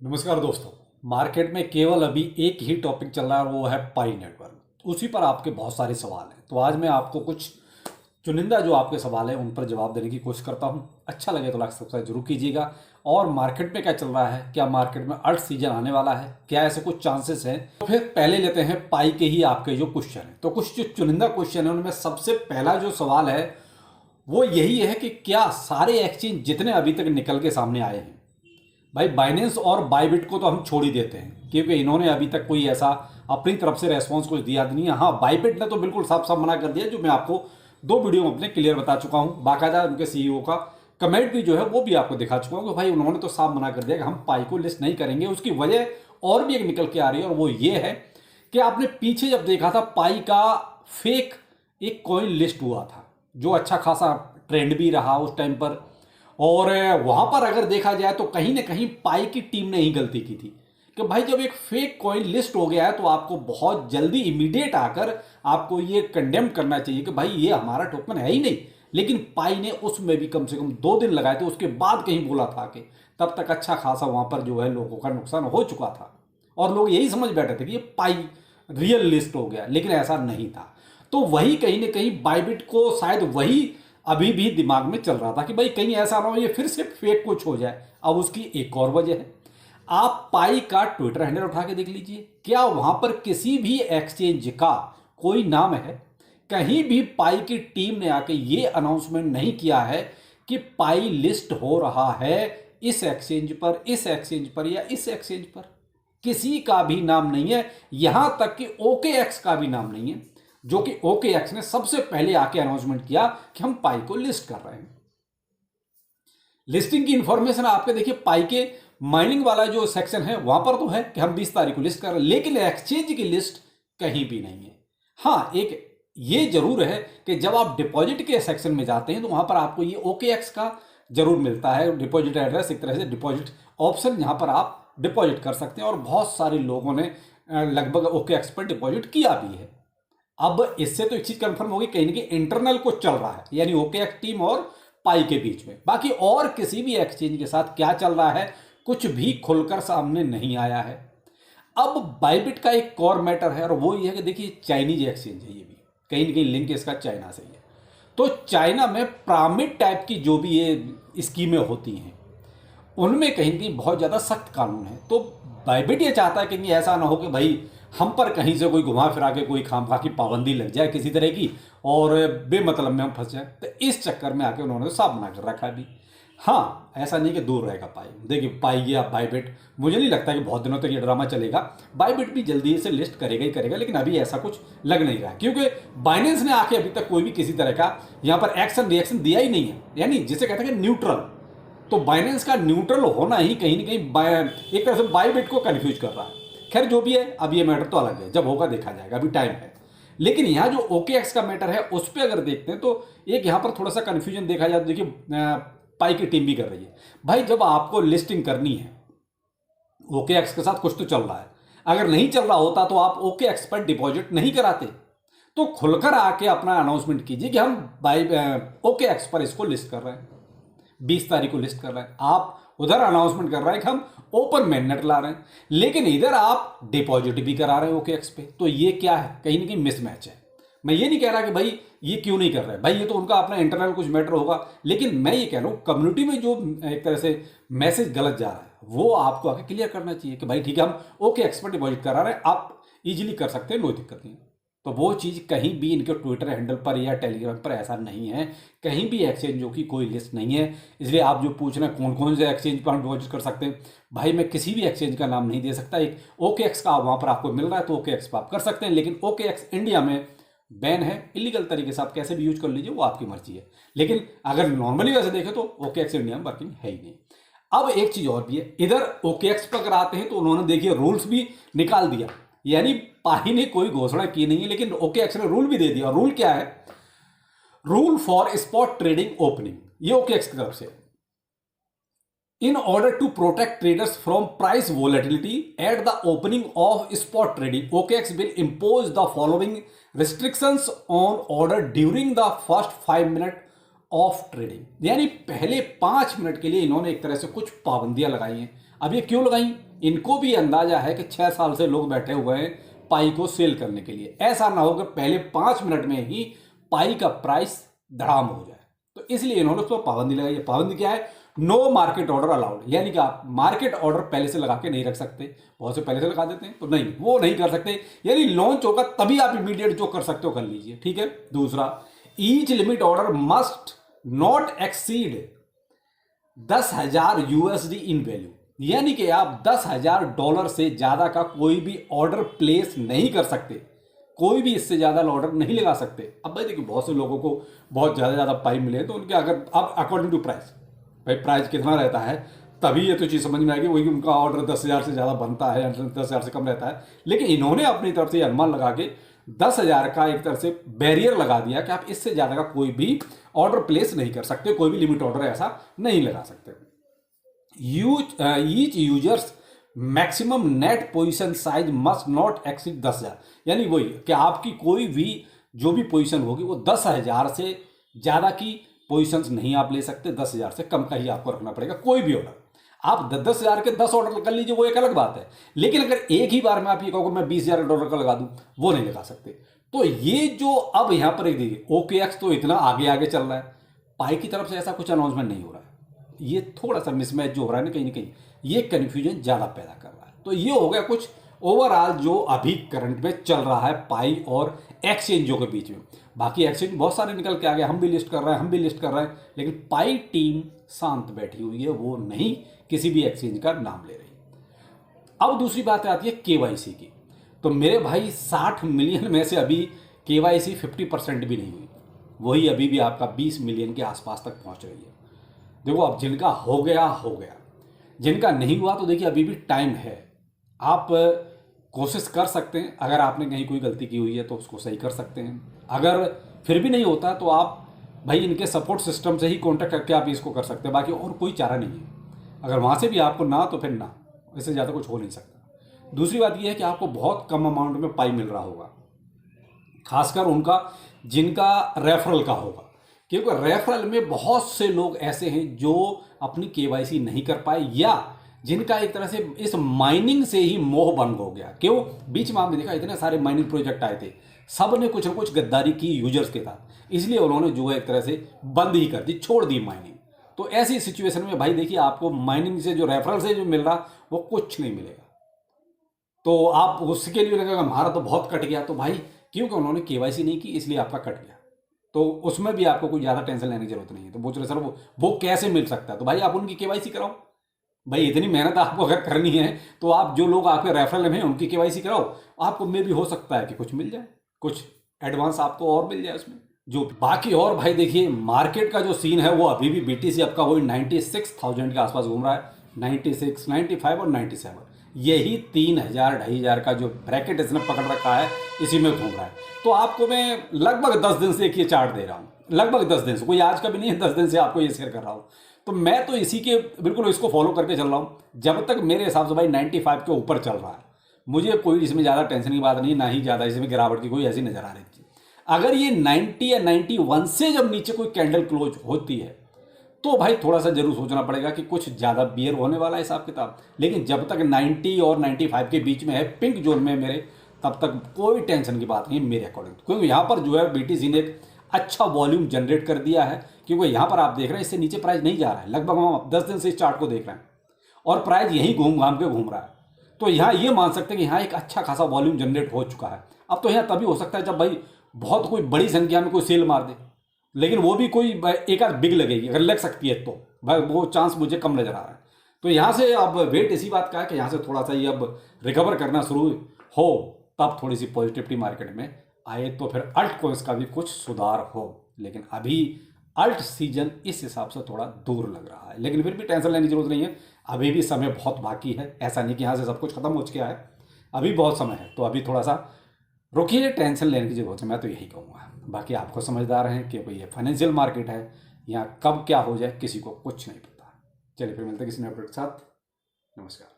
नमस्कार दोस्तों। मार्केट में केवल अभी एक ही टॉपिक चल रहा है और वो है पाई नेटवर्क। उसी पर आपके बहुत सारे सवाल हैं, तो आज मैं आपको कुछ चुनिंदा जो आपके सवाल हैं उन पर जवाब देने की कोशिश करता हूं। अच्छा लगे तो लाइक सब्सक्राइब जरूर कीजिएगा। और मार्केट में क्या चल रहा है, क्या मार्केट में अर्थ सीजन आने वाला है, क्या ऐसे कुछ चांसेस हैं। तो फिर पहले लेते हैं पाई के ही आपके जो क्वेश्चन है। तो कुछ जो चुनिंदा क्वेश्चन है उनमें सबसे पहला जो सवाल है वो यही है कि क्या सारे एक्सचेंज जितने अभी तक निकल के सामने आए हैं, भाई बाइनेंस और बाइबिट को तो हम छोड़ ही देते हैं क्योंकि इन्होंने अभी तक कोई ऐसा अपनी तरफ से रेस्पॉन्स कुछ दिया नहीं है। हाँ, बाइबिट ने तो बिल्कुल साफ साफ मना कर दिया, जो मैं आपको दो वीडियो में अपने क्लियर बता चुका हूँ। बाकायदा उनके सीईओ का कमेंट भी जो है वो भी आपको दिखा चुका हूँ कि भाई उन्होंने तो साफ मना कर दिया कि हम पाई को लिस्ट नहीं करेंगे। उसकी वजह और भी एक निकल के आ रही है और वो ये है कि आपने पीछे जब देखा था पाई का फेक एक कॉइन लिस्ट हुआ था जो अच्छा खासा ट्रेंड भी रहा उस टाइम पर। और वहां पर अगर देखा जाए तो कहीं ना कहीं पाई की टीम ने ही गलती की थी कि भाई जब एक फेक कॉइन लिस्ट हो गया है तो आपको बहुत जल्दी इमीडिएट आकर आपको ये कंडेम करना चाहिए कि भाई ये हमारा टोकन है ही नहीं। लेकिन पाई ने उसमें भी कम से कम 2 दिन लगाए थे, उसके बाद कहीं बोला था कि तब तक अच्छा खासा वहां पर जो है लोगों का नुकसान हो चुका था और लोग यही समझ बैठे थे कि ये पाई रियल लिस्ट हो गया, लेकिन ऐसा नहीं था। तो वही कहीं ना कहीं बाइबिट को शायद वही अभी भी दिमाग में चल रहा था कि भाई कहीं ऐसा ना हो ये फिर से फेक कुछ हो जाए। अब उसकी एक और वजह है, आप पाई का ट्विटर हैंडल उठा के देख लीजिए, क्या वहां पर किसी भी एक्सचेंज का कोई नाम है? कहीं भी पाई की टीम ने आके ये अनाउंसमेंट नहीं किया है कि पाई लिस्ट हो रहा है इस एक्सचेंज पर, इस एक्सचेंज पर या इस एक्सचेंज पर। किसी का भी नाम नहीं है, यहां तक कि ओके एक्स का भी नाम नहीं है, जो कि ओके एक्स ने सबसे पहले आके अनाउंसमेंट किया कि हम पाई को लिस्ट कर रहे हैं। लिस्टिंग की इंफॉर्मेशन आपके देखिए पाई के माइनिंग वाला जो सेक्शन है वहां पर तो है कि हम 20 तारीख को लिस्ट कर रहे हैं, लेकिन एक्सचेंज की लिस्ट कहीं भी नहीं है। हाँ, एक ये जरूर है कि जब आप डिपॉजिट के सेक्शन में जाते हैं तो वहां पर आपको ये ओके एक्स का जरूर मिलता है डिपॉजिट एड्रेस, एक तरह से डिपॉजिट ऑप्शन जहां पर आप डिपॉजिट कर सकते हैं और बहुत सारे लोगों ने लगभग ओके एक्स पर डिपॉजिट किया भी है। अब इससे तो एक चीज कंफर्म होगी कहीं ना कहीं इंटरनल कुछ चल रहा है, यानी ओके एक्स टीम और पाई के बीच में। बाकी और किसी भी एक्सचेंज के साथ क्या चल रहा है कुछ भी खुलकर सामने नहीं आया है। अब बाइबिट का एक कोर मैटर है और वो ये है कि देखिए चाइनीज एक्सचेंज है, ये भी कहीं ना कहीं लिंक इसका चाइना से ही है। तो चाइना में पिरामिड टाइप की जो भी ये स्कीमें होती हैं उनमें कहीं ना कहीं बहुत ज़्यादा सख्त कानून है। तो बाइबिट ये चाहता है कि ऐसा ना हो कि भाई हम पर कहीं से कोई घुमा फिरा के कोई खामखा की पाबंदी लग जाए किसी तरह की और बेमतलब में हम फंस जाए। तो इस चक्कर में आके उन्होंने साफ मना कर रखा है अभी। हाँ, ऐसा नहीं कि दूर रहेगा पाई, देखिए पाई या बाइबिट, मुझे नहीं लगता कि बहुत दिनों तक ये ड्रामा चलेगा। बाइबिट भी जल्दी से लिस्ट करेगा ही करेगा, लेकिन अभी ऐसा कुछ लग नहीं रहा है क्योंकि बाइनेंस ने आके अभी तक कोई भी किसी तरह का यहाँ पर एक्शन रिएक्शन दिया ही नहीं है, यानी जिसे कहते हैं कि न्यूट्रल। तो बाइनेंस का न्यूट्रल होना ही कहीं ना कहीं एक तरह से बाइबिट को कंफ्यूज कर रहा है। खैर जो भी है, अब ये मैटर तो अलग है, जब होगा देखा जाएगा, अभी टाइम है। लेकिन यहाँ जो ओके एक्स का मैटर है उस पर अगर देखते हैं तो एक यहाँ पर थोड़ा सा कंफ्यूजन देखा जाए तो देखिए पाई की टीम भी कर रही है। भाई जब आपको लिस्टिंग करनी है ओके एक्स के साथ कुछ तो चल रहा है, अगर नहीं चल रहा होता तो आप ओके एक्स पर डिपॉजिट नहीं कराते। तो खुलकर आके अपना अनाउंसमेंट कीजिए कि हम बाई ओके एक्स पर इसको लिस्ट कर रहे हैं, 20 तारीख को लिस्ट कर रहे हैं। आप उधर अनाउंसमेंट कर रहे हैं कि हम ओपन मेननेट ला रहे हैं, लेकिन इधर आप डिपॉजिट भी करा रहे हैं ओके एक्स पे। तो ये क्या है, कहीं ना कहीं मिसमैच है। मैं ये नहीं कह रहा कि भाई ये क्यों नहीं कर रहे हैं, भाई ये तो उनका अपना इंटरनल कुछ मैटर होगा, लेकिन मैं ये कह रहा हूँ कम्युनिटी में जो एक तरह से मैसेज गलत जा रहा है वो आपको आके क्लियर करना चाहिए कि भाई ठीक है हम ओके एक्स पर डिपॉजिट करा रहे हैं, आप इजीली कर सकते हैं, कोई दिक्कत नहीं। तो वो चीज़ कहीं भी इनके ट्विटर हैंडल पर या टेलीग्राम पर ऐसा नहीं है, कहीं भी एक्सचेंजों की कोई लिस्ट नहीं है। इसलिए आप जो पूछ रहे हैं कौन कौन से एक्सचेंज पर हम डिपॉजिट कर सकते हैं, भाई मैं किसी भी एक्सचेंज का नाम नहीं दे सकता। एक ओके एक्स का वहाँ पर आपको मिल रहा है तो ओके एक्स पर आप कर सकते हैं, लेकिन ओके एक्स इंडिया में बैन है, इलीगल तरीके से आप कैसे भी यूज कर लीजिए वो आपकी मर्जी है। लेकिन अगर नॉर्मली वैसे देखें तो ओके एक्स इंडिया में वर्किंग है ही नहीं। अब एक चीज़ और भी है, इधर ओके एक्स पर अगर आते हैं तो उन्होंने देखिए रूल्स भी निकाल दिया, यानी पाही ने कोई घोषणा की नहीं है लेकिन ओके एक्स ने रूल भी दे दिया। रूल क्या है, rule for spot trading opening, ये ओके एक्स की तरफ से। In order to protect traders from price volatility at the opening of spot trading, OKX will impose the following restrictions on order during the first 5 minute of trading. यानी पहले 5 minute के लिए इन्होंने एक तरह से कुछ पाबंदियां लगाई हैं अब ये क्यों लगाई? इनको भी अंदाजा है कि 6 साल से लोग बैठे हुए हैं पाई को सेल करने के लिए। ऐसा ना हो कि पहले 5 मिनट में ही पाई का प्राइस धड़ाम हो जाए, तो इसलिए इन्होंने उस पर पाबंदी लगाई है। पाबंदी क्या है? नो मार्केट ऑर्डर अलाउड, यानी कि आप मार्केट ऑर्डर पहले से लगा के नहीं रख सकते। बहुत से पहले से लगा देते हैं, तो नहीं, वो नहीं कर सकते। यानी लॉन्च होगा तभी आप इमीडिएट जो कर सकते हो कर लीजिए, ठीक है। दूसरा, each limit order must not exceed $10,000 in value, यानी कि आप $10,000 से ज्यादा का कोई भी ऑर्डर प्लेस नहीं कर सकते, कोई भी इससे ज्यादा ऑर्डर नहीं लगा सकते। अब भाई देखिए, बहुत से लोगों को बहुत ज्यादा पाई मिले तो उनके अगर अब अकॉर्डिंग टू प्राइस, भाई प्राइस कितना रहता है तभी ये तो चीज़ समझ में आएगी। वही उनका ऑर्डर 10,000 से ज़्यादा बनता है या 10,000 से कम रहता है, लेकिन इन्होंने अपनी तरफ से अनुमान लगा के 10,000 का एक तरह से बैरियर लगा दिया कि आप इससे ज़्यादा का कोई भी ऑर्डर प्लेस नहीं कर सकते, कोई भी लिमिट ऑर्डर ऐसा नहीं लगा सकते। Each users maximum net position size must not exceed 10,000, यानी वही कि आपकी कोई भी जो भी पोजीशन होगी वो 10,000 से ज़्यादा की पोजीशंस नहीं आप ले सकते, 10,000 से कम का ही आपको रखना पड़ेगा कोई भी ऑर्डर। आप 10,000 के 10 ऑर्डर कर लीजिए, वो एक अलग बात है, लेकिन अगर एक ही बार में आप ये कहोगे मैं 20,000 डॉलर का लगा दूं, वो नहीं लगा सकते। तो ये जो अब यहां पर एक देखिए, OKX तो इतना आगे आगे चल रहा है, पाई की तरफ से ऐसा कुछ अनाउंसमेंट नहीं हो रहा है। ये थोड़ा सा मिसमैच जो हो रहा है ना कहीं ये कन्फ्यूजन ज़्यादा पैदा कर रहा है। तो ये हो गया कुछ ओवरऑल जो अभी करंट में चल रहा है पाई और एक्सचेंजों के बीच में। बाकी एक्सचेंज बहुत सारे निकल के आ गए, हम भी लिस्ट कर रहे हैं, लेकिन पाई टीम शांत बैठी हुई है, वो नहीं किसी भी एक्सचेंज का नाम ले रही। अब दूसरी बात आती है KYC की। तो मेरे भाई 60 मिलियन में से अभी KYC 50% भी नहीं हुई, वही अभी भी आपका 20 मिलियन के आसपास तक पहुंच रही है। देखो, अब जिनका हो गया, जिनका नहीं हुआ तो देखिए अभी भी टाइम है, आप कोशिश कर सकते हैं। अगर आपने कहीं कोई गलती की हुई है तो उसको सही कर सकते हैं, अगर फिर भी नहीं होता तो आप भाई इनके सपोर्ट सिस्टम से ही कॉन्टैक्ट करके आप इसको कर सकते हैं, बाकी और कोई चारा नहीं है। अगर वहाँ से भी आपको ना तो फिर ना, इससे ज़्यादा कुछ हो नहीं सकता। दूसरी बात यह है कि आपको बहुत कम अमाउंट में पाई मिल रहा होगा, खासकर उनका जिनका रेफरल का होगा, क्योंकि रेफरल में बहुत से लोग ऐसे हैं जो अपनी KYC नहीं कर पाए या जिनका एक तरह से इस माइनिंग से ही मोह भंग हो गया। क्यों? बीच में आपने देखा इतने सारे माइनिंग प्रोजेक्ट आए थे, सब ने कुछ ना कुछ गद्दारी की यूजर्स के साथ, इसलिए उन्होंने जो है एक तरह से बंद ही कर दी, छोड़ दी माइनिंग। तो ऐसी सिचुएशन में भाई देखिए, आपको माइनिंग से जो रेफरल से जो मिल रहा वो कुछ नहीं मिलेगा। तो आप उसके लिए लगेगा हमारा तो बहुत कट गया, तो भाई क्योंकि उन्होंने KYC नहीं की इसलिए आपका कट गया, तो उसमें भी आपको कोई ज़्यादा टेंशन लेने की जरूरत नहीं है। तो बोल रहे सर वो कैसे मिल सकता है? तो भाई आप उनकी KYC कराओ। भाई इतनी मेहनत आपको अगर करनी है तो आप जो लोग आपके रेफरल में हैं उनकी KYC कराओ, आपको में भी हो सकता है कि कुछ मिल जाए, कुछ एडवांस आपको और मिल जाए उसमें जो बाकी। और भाई देखिए, मार्केट का जो सीन है वो अभी भी BTC आपका वही 96,000 के आसपास घूम रहा है, 96, 95 और 97, यही 3,000 2,500 का जो ब्रैकेट इसने पकड़ रखा है इसी में घूम रहा है। तो आपको मैं लगभग 10 दिन से एक ये चार्ट दे रहा हूँ, लगभग 10 दिन से, कोई आज का भी नहीं है, 10 दिन से आपको ये शेयर कर रहा हूँ। तो मैं तो इसी के बिल्कुल इसको फॉलो करके चल रहा हूँ, जब तक मेरे हिसाब से भाई 95 के ऊपर चल रहा है, मुझे कोई इसमें ज़्यादा टेंशन की बात नहीं, ना ही ज़्यादा इसमें गिरावट की कोई ऐसी नज़र आ रही थी। अगर ये 90 या 91 से जब नीचे कोई कैंडल क्लोज होती है तो भाई थोड़ा सा जरूर सोचना पड़ेगा कि कुछ ज़्यादा बियर होने वाला है हिसाब किताब। लेकिन जब तक 90 और 95 के बीच में है, पिंक जोन में मेरे, तब तक कोई टेंशन की बात नहीं है मेरे अकॉर्डिंग, क्योंकि यहाँ पर जो है BTC ने एक अच्छा वॉल्यूम जनरेट कर दिया है। क्योंकि यहाँ पर आप देख रहे हैं इससे नीचे प्राइस नहीं जा रहा है, लगभग हम 10 दिन से इस चार्ट को देख रहे हैं और प्राइस यहीं घूम घाम के घूम रहा है। तो यहाँ ये मान सकते हैं कि यहाँ एक अच्छा खासा वॉल्यूम जनरेट हो चुका है। अब तो यहाँ तभी हो सकता है जब भाई बहुत कोई बड़ी संख्या में कोई सेल मार दे, लेकिन वो भी कोई एक आध बिग लगेगी, अगर लग सकती है तो भाई वो चांस मुझे कम नजर आ रहा है। तो यहाँ से अब वेट इसी बात का है कि यहाँ से थोड़ा सा ये अब रिकवर करना शुरू हो, तब थोड़ी सी पॉजिटिविटी मार्केट में आए, तो फिर अल्ट कॉइन्स का भी कुछ सुधार हो। लेकिन अभी अल्ट सीजन इस हिसाब से थोड़ा दूर लग रहा है, लेकिन फिर भी टेंशन लेने की जरूरत नहीं है, अभी भी समय बहुत बाकी है। ऐसा नहीं कि यहाँ से सब कुछ खत्म हो चुका है, अभी बहुत समय है, तो अभी थोड़ा सा रुकिए, टेंशन लेने की जरूरत है, मैं तो यही कहूँगा। बाकी आपको समझदार हैं कि भाई ये फाइनेंशियल मार्केट है, यहाँ कब क्या हो जाए किसी को कुछ नहीं पता। चलिए फिर मिलते हैं किसी नए अपडेट के साथ, नमस्कार।